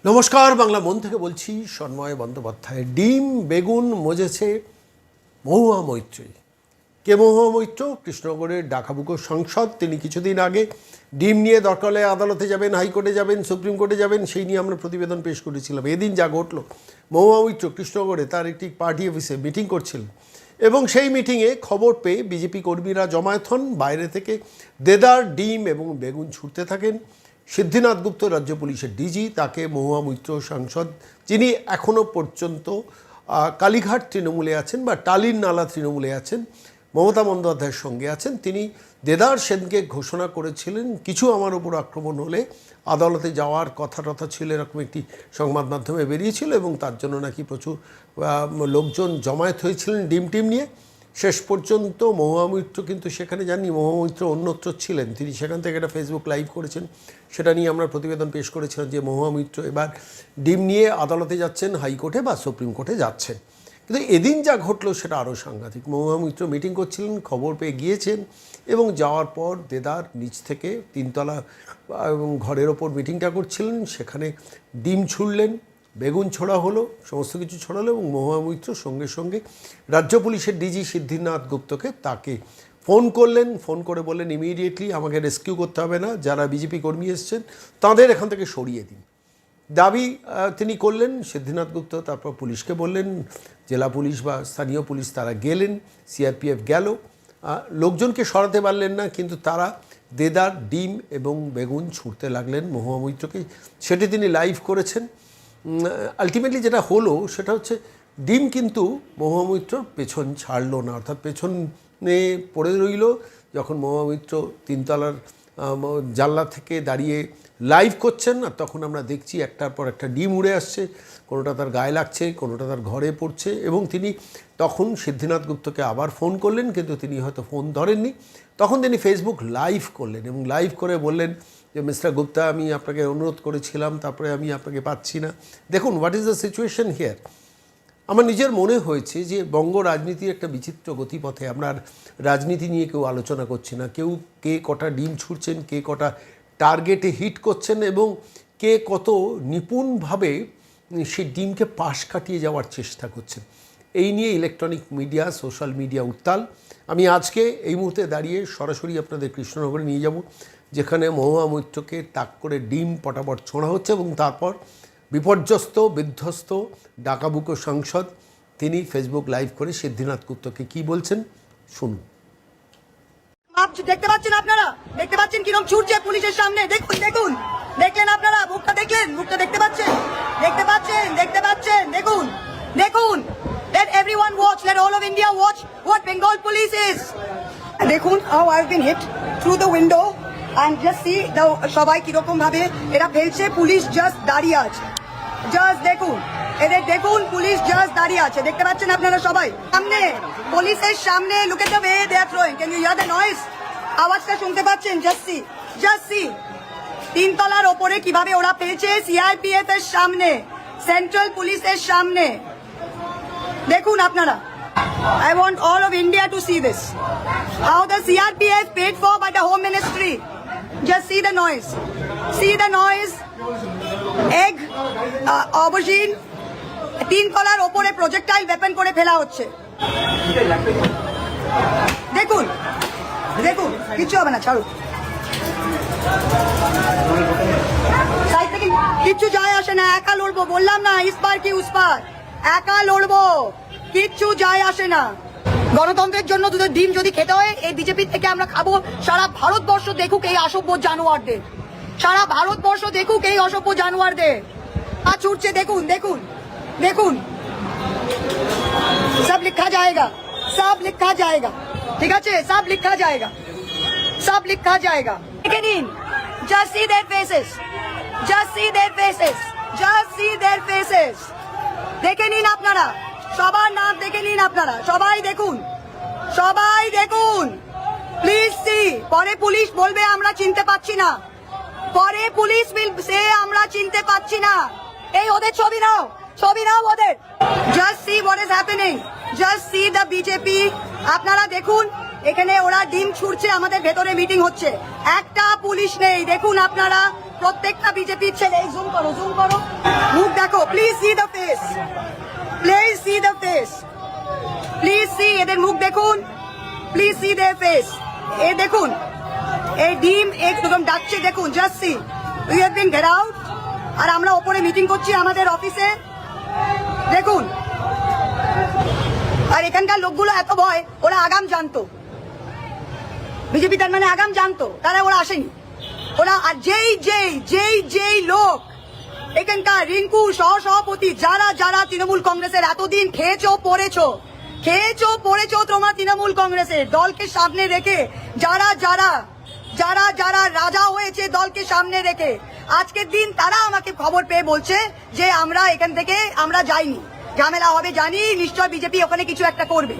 নমস্কার, বাংলা মন থেকে বলছি সন্ময় বন্দ্যোপাধ্যায়। ডিম বেগুন মজেছে মহুয়া মৈত্রী। কে মহুয়া মৈত্র? কৃষ্ণনগরের ডাকাবুকো সাংসদ। তিনি কিছুদিন আগে ডিম নিয়ে দরকার হলে আদালতে যাবেন, হাইকোর্টে যাবেন, সুপ্রিম কোর্টে যাবেন, সেই নিয়ে আমরা প্রতিবেদন পেশ করেছিলাম। এদিন যা ঘটল, মহুয়া মৈত্র কৃষ্ণনগরে তার একটি পার্টি অফিসে মিটিং করছিলেন এবং সেই মিটিংয়ে খবর পেয়ে বিজেপি কর্মীরা জমায়েত হন। বাইরে থেকে দেদার ডিম এবং বেগুন ছুটতে থাকেন। সিদ্ধিনাথ গুপ্ত, রাজ্য পুলিশের ডিজি, তাকে মহুয়া মৈত্র সাংসদ, যিনি এখনও পর্যন্ত কালীঘাট তৃণমূলে আছেন বা টালির নালা তৃণমূলে আছেন, মমতা বন্দ্যোপাধ্যায়ের সঙ্গে আছেন, তিনি দেদার সেনকে ঘোষণা করেছিলেন কিছু আমার উপর আক্রমণ হলে আদালতে যাওয়ার কথা ছিল, এরকম একটি সংবাদ মাধ্যমে বেরিয়েছিল এবং তার জন্য নাকি প্রচুর লোকজন জমায়েত হয়েছিলেন ডিম টিম নিয়ে। শেষ পর্যন্ত মহুয়া মৈত্র কিন্তু সেখানে যাননি, মহুয়া মৈত্র অন্যত্র ছিলেন। তিনি সেখান থেকে একটা ফেসবুক লাইভ করেছেন, সেটা নিয়ে আমরা প্রতিবেদন পেশ করেছিলাম যে মহুয়া মৈত্র এবার ডিম নিয়ে আদালতে যাচ্ছেন, হাইকোর্টে বা সুপ্রিম কোর্টে যাচ্ছেন। কিন্তু এদিন যা ঘটলো সেটা আরও সাংঘাতিক। মহুয়া মৈত্র মিটিং করছিলেন, খবর পেয়ে গিয়েছেন এবং যাওয়ার পর দেদার নিচ থেকে তিনতলা এবং ঘরের ওপর মিটিংটা করছিলেন, সেখানে ডিম ছুড়লেন, বেগুন ছোড়া হলো, সমস্ত কিছু ছড়ালো এবং মহুয়া মৈত্র সঙ্গে সঙ্গে রাজ্য পুলিশের ডিজি সিদ্ধিনাথ গুপ্তকে তাকে ফোন করলেন। ফোন করে বললেন ইমিডিয়েটলি আমাকে রেস্কিউ করতে হবে না, যারা বিজেপি কর্মী এসছেন তাদের এখান থেকে সরিয়ে দিন। দাবি তিনি করলেন সিদ্ধিনাথ গুপ্ত। তারপর পুলিশকে বললেন, জেলা পুলিশ বা স্থানীয় পুলিশ তারা গেলেন, সিআরপিএফ গেল, লোকজনকে সরাতে পারলেন না, কিন্তু তারা দেদার ডিম এবং বেগুন ছুঁড়তে লাগলেন মহুয়া মৈত্রকে। সেটি তিনি লাইভ করেছেন। আলটিমেটলি যেটা হলো সেটা হচ্ছে ডিম কিন্তু মহুয়া মৈত্রর পেছন ছাড়লো না, অর্থাৎ পেছনে পড়ে রইল। যখন মহুয়া মৈত্র তিনতলার জানলা থেকে দাঁড়িয়ে লাইভ করছেন, আর তখন আমরা দেখছি একটার পর একটা ডিম উড়ে আসছে, কোনোটা তার গায়ে লাগছে, কোনোটা তার ঘরে পড়ছে এবং তিনি তখন সিদ্ধিনাথ গুপ্তকে আবার ফোন করলেন, কিন্তু তিনি হয়তো ফোন ধরেননি। তখন তিনি ফেসবুক লাইভ করলেন এবং লাইভ করে বললেন যে মিস্টার গুপ্তা, আমি আপনাকে অনুরোধ করেছিলাম, তারপরে আমি আপনাকে পাচ্ছি না। দেখুন what is the situation here. আমার নিজের মনে হয়েছে যে বঙ্গ রাজনীতির একটা বিচিত্র গতিপথে আমরা রাজনীতি নিয়ে কেউ আলোচনা করছি না, কেউ কে কটা ডিম ছুঁড়ছেন, কে কটা টার্গেটে হিট করছেন এবং কে কত নিপুণভাবে সেই ডিমকে পাশ কাটিয়ে যাওয়ার চেষ্টা করছেন, এই নিয়ে ইলেকট্রনিক মিডিয়া, সোশ্যাল মিডিয়া উত্তাল। আমি আজকে এই মুহূর্তে দাঁড়িয়ে সরাসরি আপনাদের কৃষ্ণনগরে নিয়ে যাব, যেখানে মহুয়া মৈত্রকে তাক করে ডিম পটাপট ছোঁড়া হচ্ছে এবং তারপর বিপর্যস্ত বিধ্বস্ত ডাকাবুকো সাংসদ তিনি ফেসবুক লাইভ করে সিদ্ধিনাথ গুপ্তকে কি বলছেন শুনুন। দেখতে পাচ্ছেন আপনারা, দেখতে পাচ্ছেন কিরকম ছুটছে পুলিশের সামনে। দেখুন দেখুন, দেখলেন আপনারা মুখটা, দেখলেন মুখটা, দেখতে পাচ্ছেন, দেখতে পাচ্ছেন, দেখতে পাচ্ছেন, দেখুন দেখুন। Let everyone watch, let all of India watch what Bengal police is. দেখুন how I've been hit through the window and just see the সবাই কিরকম ভাবে এরা ফেলছে। পুলিশ জাস্ট দাঁড়িয়ে আছে, জাস্ট দেখুন এদের, দেখুন পুলিশ জাস্ট দাঁড়িয়ে আছে, দেখতে পাচ্ছেন আপনারা সবাই সামনে, পুলিশের সামনে। Look at the way they are throwing. Can you hear the noise? আওয়াজটা শুনতে পাচ্ছেন? Just see তিনতলার ওপরে কিভাবে ওরা ফেলছে, সিআরপিএফ এর সামনে, সেন্ট্রাল পুলিশের সামনে। দেখুন আপনারা, I want all of India to see this. How the CRPF paid for by the Home Ministry. Just see the noise. See the noise. Egg, aubergine, তিনতলার ওপরে প্রজেক্টাইল ওয়েপন করে ফেলা হচ্ছে। দেখুন দেখুন, কিচ্ছু হবে না, ছাড়ুন। সাইড থেকে কিচ্ছু যায় আসে না, একা লড়বো, বললাম না, ইস পার কি উস পার, একা লড়বো, কিচ্ছু যায় আসে না। গণতন্ত্রের জন্য দুটো ডিম যদি খেতে হয়, এই বিজেপি থেকে আমরা খাবো। সারা ভারতবর্ষ দেখুক এই অসভ্য জানোয়ারদের, সারা ভারতবর্ষ দেখুক এই অসভ্য জানোয়ারদের। আর ছুটছে, দেখুন দেখুন দেখুন, সব লিখা যায়গা, সব লিখা যায়গা, ঠিক আছে, সব লিখা যায়গা, সব লিখা যায়গা। দেখে নিন, just see their faces, just see their faces, just see their faces. দেখে নিন আপনারা, সবার নাম দেখে নিন আপনারা, সবাই দেখুন, সবাই দেখুন, প্লিজ সি। পরে পুলিশ বলবে আমরা চিনতে পাচ্ছি না, পরে পুলিশ সে আমরা চিনতে পাচ্ছি না। এই ওদের ছবি নাও, ছবি নাও ওদের। Just see what is happening, just see the BJP. আপনারা দেখুন এখানে ওরা ডিম ছুড়ছে, আমাদের ভেতরে মিটিং হচ্ছে, একটা পুলিশ নেই। দেখুন আপনারা, প্রত্যেকটা বিজেপির ছেলে, জুম করো জুম করো, Please see the face. Please see the face. Please see এদের মুখ দেখুন. Please see their face. এই দেখুন, এই ডিম একদম ডাকছে দেখুন. Just see. We have been get out. আর আমরা ওপরে মিটিং করছি আমাদের অফিসে. দেখুন, আর এখানকার লোকগুলো এত ভয়, ওরা আগাম জানতো, বিজেপি তার মানে আগাম জানতো, তারা ওরা আসেনি. ওরা আর যেই লোক এখানকার রিঙ্কু সহসভাপতি, যারা যারা তৃণমূল কংগ্রেসের এতদিন খেয়েছো পড়েছো তোমার তৃণমূল কংগ্রেসের দলকে সামনে রেখে, যারা রাজা হয়েছে দলকে সামনে রেখে, আজকের দিন তারা আমাকে খবর পেয়ে বলছে যে আমরা এখান থেকে আমরা যাইনি, ঝামেলা হবে জানি, নিশ্চয় বিজেপি ওখানে কিছু একটা করবে.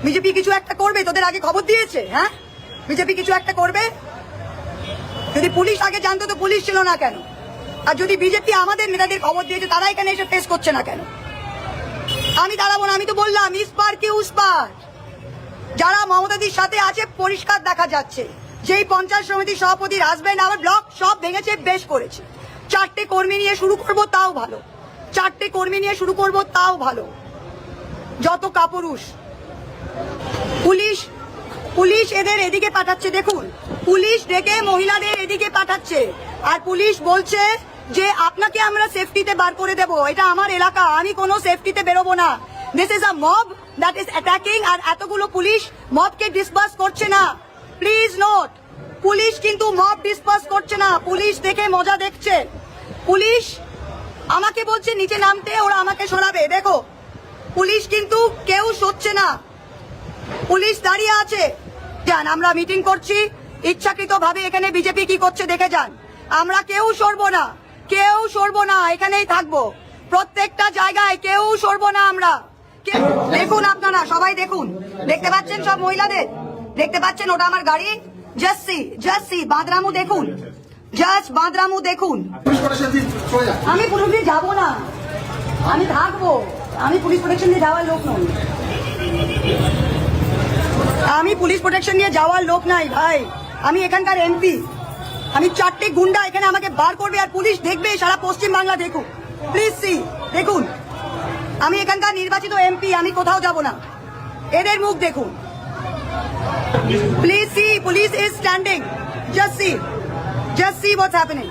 বিজেপি কিছু একটা করবে, তোদের আগে খবর দিয়েছে? হ্যাঁ, বিজেপি কিছু একটা করবে. যদি পুলিশ আগে জানতো তো পুলিশ ছিল না কেন? আর যদি বিজেপি আমাদের নেতাদের খবর দিয়েছে, তারা এখানে এসে ফেস করছে না কেন? আমি দাঁড়াবো না, আমি তো বললাম ইস পার কি উস পার. যারা মমতাদির সাথে আছে পরিষ্কার দেখা যাচ্ছে. যেই পঞ্চায়েত সমিতির সভাপতির হাজবেন্ড আমার ব্লক সব ভেঙেছে, বেশ করেছে. 4টে কর্মী নিয়ে শুরু করবো তাও ভালো. যত কাপুরুষ. পুলিশ এদের এদিকে পাঠাচ্ছে, দেখুন, পুলিশ ডেকে মহিলাদের এদিকে পাঠাচ্ছে. আর পুলিশ বলছে যে আপনাকে আমরা সেফটিতে বার করে দেব, এটা আমার এলাকা, আমি কোনো সেফটিতে বেরোবো না. This is a mob that is attacking. আর এতগুলো পুলিশ মবকে ডিসপার্স করছে না. প্লিজ নোট, পুলিশ কিন্তু মব ডিসপার্স করছে না, পুলিশ দেখে মজা দেখছে. পুলিশ আমাকে বলছে নিচে নামতে, ওরা আমাকে সরাবে. দেখো, পুলিশ কিন্তু কেউ সরছে না, পুলিশ দাঁড়িয়ে আছে. যান, আমরা মিটিং করছি ইচ্ছাকৃত ভাবে, এখানে বিজেপি কি করছে দেখে যান. আমরা কেউ সরবো না, এখানেই থাকবো. প্রত্যেকটা জায়গায় কেউ সরবো না আমরা. দেখুন আপনারা সবাই দেখুন, দেখতে পাচ্ছেন সব মহিলাদের, দেখতে পাচ্ছেন ওটা আমার গাড়ি. জাস্ট সি বাঁদরামু দেখুন, জাস্ট বাঁদরামু দেখুন. আমি পুলিশ দিয়ে যাবো না, আমি থাকবো. আমি পুলিশ প্রোটেকশন দিয়ে যাওয়ার লোক নই. আমি পুলিশ প্রোটেকশন নিয়ে যাওয়ার লোক নাই ভাই. আমি এখানকার এমপি. আমি 4টে গুন্ডা এখানে আমাকে বার করবে আর পুলিশ দেখবে সারা পশ্চিম বাংলা. দেখুন, প্লিজ সি, দেখুন, আমি এখানকার নির্বাচিত এমপি, আমি কোথাও যাব না. এদের মুখ দেখুন. Please see, police is standing. Just see what's happening.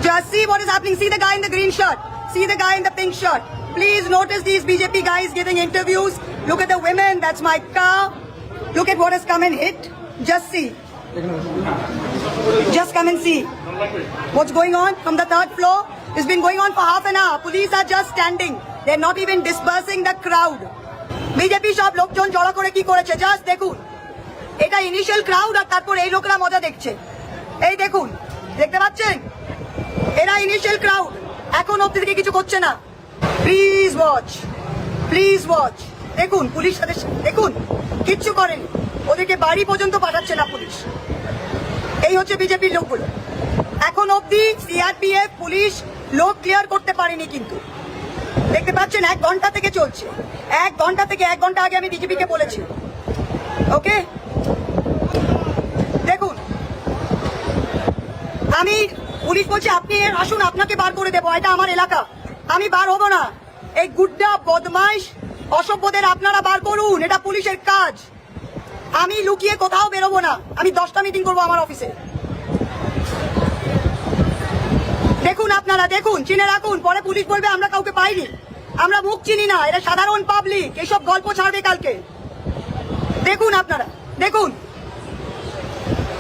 Just see what is happening. See the guy in the green shirt. See the guy in the pink shirt. Please notice these BJP guys giving interviews. Look at the women. That's my car. Look at what has come and hit. Just see. Just come and see. What's going on from the 3rd floor? It's been going on for half an hour. Police are just standing. They're not even dispersing the crowd. BJP সব লোকজন জড়ো করে কি করেছে just দেখুন. এটা initial crowd আর তারপর এই লোকরা মজা দেখছে. এই দেখুন, দেখতে পাচ্ছেন, এরা ইনিশিয়াল ক্রাউড, এখন অব্দি থেকে কিছু করছে না. Please watch. দেখুন পুলিশ সাথে, দেখুন কিচ্ছু করেনি, ওদেরকে বাড়ি পর্যন্ত পাঠাচ্ছে না পুলিশ. এই হচ্ছে বিজেপির লোকগুলো. এখন অব্দি সিআরপিএফ পুলিশ লোক ক্লিয়ার করতে পারেনি, কিন্তু দেখতে পাচ্ছেন 1 ঘন্টা থেকে চলছে. 1 ঘন্টা আগে আমি বিজেপিকে বলেছি. ওকে, দেখুন, আমি পুলিশ বলছি আপনি আসুন, আপনাকে বার করে দেবো, এটা আমার এলাকা, আমি বার হবো না. এই গুড্ডা বদমাইশ অসভ্যদের আপনারা বার করুন, এটা পুলিশের কাজ. আমি লুকিয়ে কোথাও বেরোবো না. আমি 10টা মিটিং করবো আমার অফিসে. দেখুন আপনারা, দেখুন, চিনে রাখুন, পরে পুলিশ বলবে আমরা কাউকে পাইনি, আমরা মুখ চিনি না, এটা সাধারণ পাবলিক, এসব গল্প ছাড়বে কালকে. দেখুন আপনারা, দেখুন,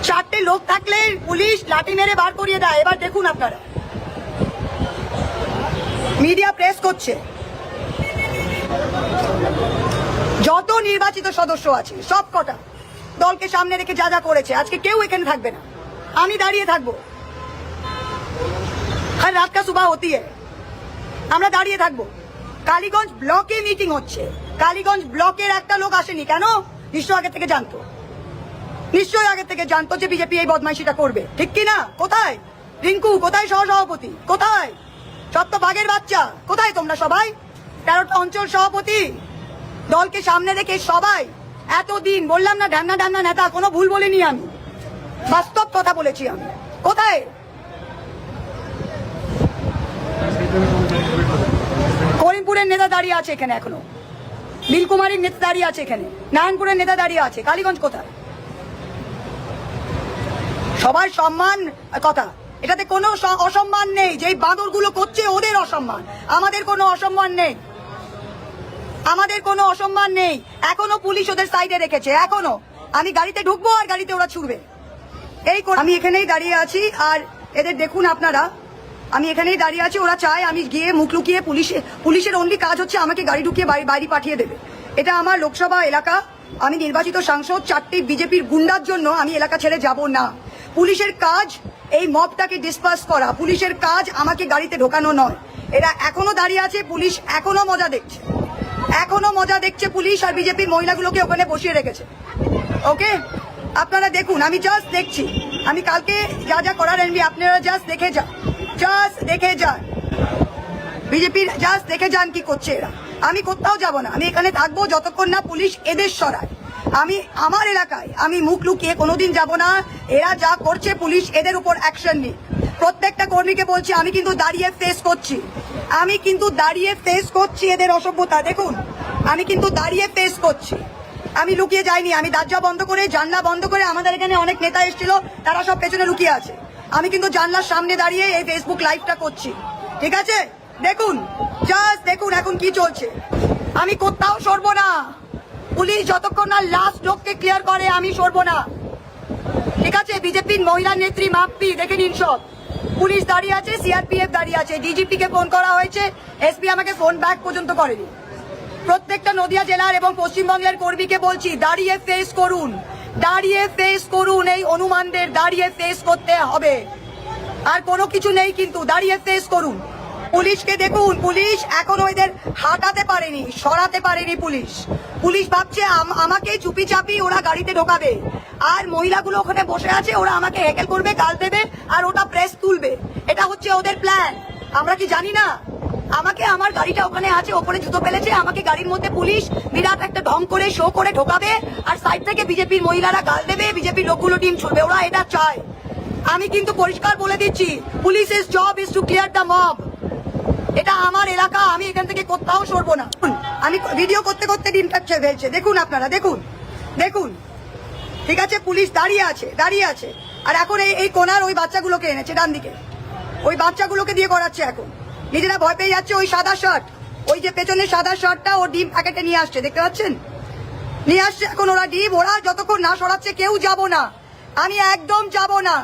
4টে লোক থাকলে পুলিশ লাঠি মেরে বার করিয়ে দেয়. এবার দেখুন আপনারা, মিডিয়া প্রেস করছে. যত নির্বাচিত সদস্য আছে সব কটা দলকে সামনে রেখে যা যা করেছে, আজকে কেউ এখানে থাকবে না, আমি দাঁড়িয়ে থাকবো. আর রাত কা সুবাহ হতি হ্যায়, আমরা দাঁড়িয়ে থাকবো. কালীগঞ্জ ব্লকে মিটিং হচ্ছে, কালীগঞ্জ ব্লকের একটা লোক আসেনি কেন? নিশ্চয় আগে থেকে জানতো যে বিজেপি এই বদমাইশিটা করবে, ঠিক কি না? কোথায় রিঙ্কু, কোথায় সহসভাপতি, কোথায় সত্য বাঘের বাচ্চা, কোথায় তোমরা সবাই? 13টা অঞ্চল সভাপতি দলকে সামনে রেখে সবাই এতদিন, বললাম না ঢ্যামনা নেতা, কোনো ভুল বলিনি আমি, বাস্তব কথা বলেছি আমি. কোথায় বিষ্ণুপুরের নেতা দাঁড়িয়ে আছে এখানে, এখনো নীলকুমারীর নেতা দাঁড়িয়ে আছে এখানে, নারায়ণপুরের নেতা দাঁড়িয়ে আছে, কালীগঞ্জ কোথায়? সবার সম্মান কথা, এটাতে কোনো অসম্মান নেই। যেই বাঁদরগুলো করছে ওদের অসম্মান, আমাদের কোনো অসম্মান নেই, আমাদের কোনো অসম্মান নেই। এখনো পুলিশ ওদের সাইডে রেখেছে, এখনো। আমি গাড়িতে ঢুকবো আর গাড়িতে ওরা ছুটবে, এই আমি এখানেই দাঁড়িয়ে আছি। আর এদের দেখুন আপনারা, আমি এখানেই দাঁড়িয়ে আছি। ওরা চায় আমি গিয়ে মুখ লুকিয়ে, পুলিশের অনলি কাজ হচ্ছে আমাকে গাড়ি ঢুকিয়ে বাড়ি পাঠিয়ে দেবে। এটা আমার লোকসভা এলাকা, আমি নির্বাচিত সাংসদ, 4টি বিজেপির গুন্ডার জন্য আমি এলাকা ছেড়ে যাব না। পুলিশের কাজ এই মবটাকে ডিসপার্স করা, পুলিশের কাজ আমাকে গাড়িতে ঢোকানো নয়। এরা এখনো দাঁড়িয়ে আছে, পুলিশ এখনো মজা দেখছে, এখনো মজা দেখছে পুলিশ। আর বিজেপির মহিলাগুলোকে ওখানে বসিয়ে রেখেছে। ওকে, আপনারা দেখুন, আমি জাস্ট দেখছি। আমি কালকে যা যা করার এনবি আপনারা জাস্ট দেখে যান, জাস্ট দেখে যান। বিজেপির জাস্ট দেখে যান কি করছে এরা। আমি কোথাও যাব না, আমি এখানে থাকবো যতক্ষণ না পুলিশ এদের সরায়। আমি আমার এলাকায় আমি মুখ লুকিয়ে কোনোদিন যাব না। এরা যা করছে পুলিশ এদের উপর অ্যাকশন নিক। প্রত্যেকটা কর্মীকে বলছি, আমি কিন্তু দাঁড়িয়ে ফেস করছি, আমি কিন্তু দাঁড়িয়ে ফেস করছি এদের অসভ্যতা। দেখুন, আমি কিন্তু দাঁড়িয়ে ফেস করছি, আমি লুকিয়ে যাইনি। আমি দরজা বন্ধ করে, জানলা বন্ধ করে, আমাদের এখানে অনেক নেতা এসেছিল, তারা সব পেছনে লুকিয়ে আছে। আমি কিন্তু জানলার সামনে দাঁড়িয়ে এই ফেসবুক লাইভটা করছি, ঠিক আছে? দেখুন, জাস্ট দেখুন এখন কি চলছে। আমি কোথাও সরবো না, পুলিশ যতক্ষণ না লাস্ট লোককে ক্লিয়ার করে আমি সরবো না, ঠিক আছে? বিজেপির মহিলা নেত্রী মাপ্পি দেখে নিন, সব পুলিশ দাঁড়িয়ে আছে, সিআরপিএফ দাঁড়িয়ে আছে, ডিজিপি কে ফোন করা হয়েছে, এসপি আমাকে ফোন ব্যাক পর্যন্ত করেনি। প্রত্যেকটা নদিয়া জেলার এবং পশ্চিমবঙ্গের কর্মীকে বলছি, দাঁড়িয়ে ফেস করুন, দাঁড়িয়ে ফেস করুন। এই অনুমানদের দাঁড়িয়ে ফেস করতে হবে, আর কোনো কিছু নেই, কিন্তু দাঁড়িয়ে ফেস করুন। পুলিশকে দেখুন, পুলিশ এখনো এদের হাঁটাতে পারেনি, সরাতে পারেনি। পুলিশ ভাবছে আমাকে চুপি চাপি ওরা গাড়িতে ঢোকাবে, আর মহিলাগুলো ওখানে বসে আছে, ওরা আমাকে হেকেল করবে, গাল দেবে, আর ওটা প্রেস তুলবে। এটা হচ্ছে ওদের প্ল্যান। আমরা কি জানি না? আমাকে, আমার গাড়িটা ওখানে আছে, ওপরে জুতো ফেলেছে, আমাকে গাড়ির মধ্যে পুলিশ বিরাট একটা ঢং করে শো করে ঢোকাবে, আর সাইড থেকে বিজেপির মহিলারা গাল দেবে, বিজেপির লোকগুলো টিম ছুটবে। ওরা এটা চায়। আমি কিন্তু পরিষ্কার বলে দিচ্ছি, পুলিশের job is to clear the mob. এটা আমার এলাকা, আমি এখান থেকে কোথাও সরবো না। আমি ভিডিও করতে করতে ডিমটা ফেলছে, দেখুন আপনারা, দেখুন দেখুন, ঠিক আছে? পুলিশ দাঁড়িয়ে আছে, দাঁড়িয়ে আছে। আর এখন এই কোনার ওই বাচ্চাগুলোকে এনেছে ডান দিকে, ওই বাচ্চাগুলোকে দিয়ে করাচ্ছে। এখন নিজেরা ভয় পেয়ে যাচ্ছে। ওই সাদা শার্ট, ওই যে পেছনে সাদা শার্টটা, ও ডিম প্যাকেটে নিয়ে আসছে, দেখতে পাচ্ছেন? নিয়ে আসছে এখন ওরা ডিম। ওরা যতক্ষণ না সরাচ্ছে কেউ যাব না, আমি একদম যাব না।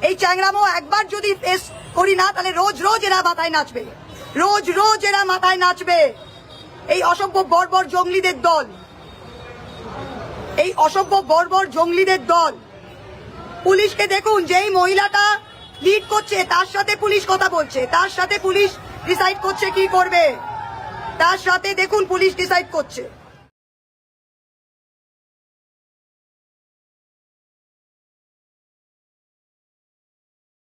এই চ্যাংরামো একবার যদি ফেস করি না, তাহলে রোজ রোজ এরা মাথায় নাচবে, রোজ রোজ এরা মাথায় নাচবে। এই অসভ্য বর্বর জঙ্গলিদের দল, এই অসভ্য বর্বর জঙ্গলিদের দল। পুলিশকে দেখুন, যেই মহিলাটা লিড করছে তার সাথে পুলিশ কথা বলছে, তার সাথে পুলিশ ডিসাইড করছে কি করবে, তার সাথে দেখুন পুলিশ ডিসাইড করছে।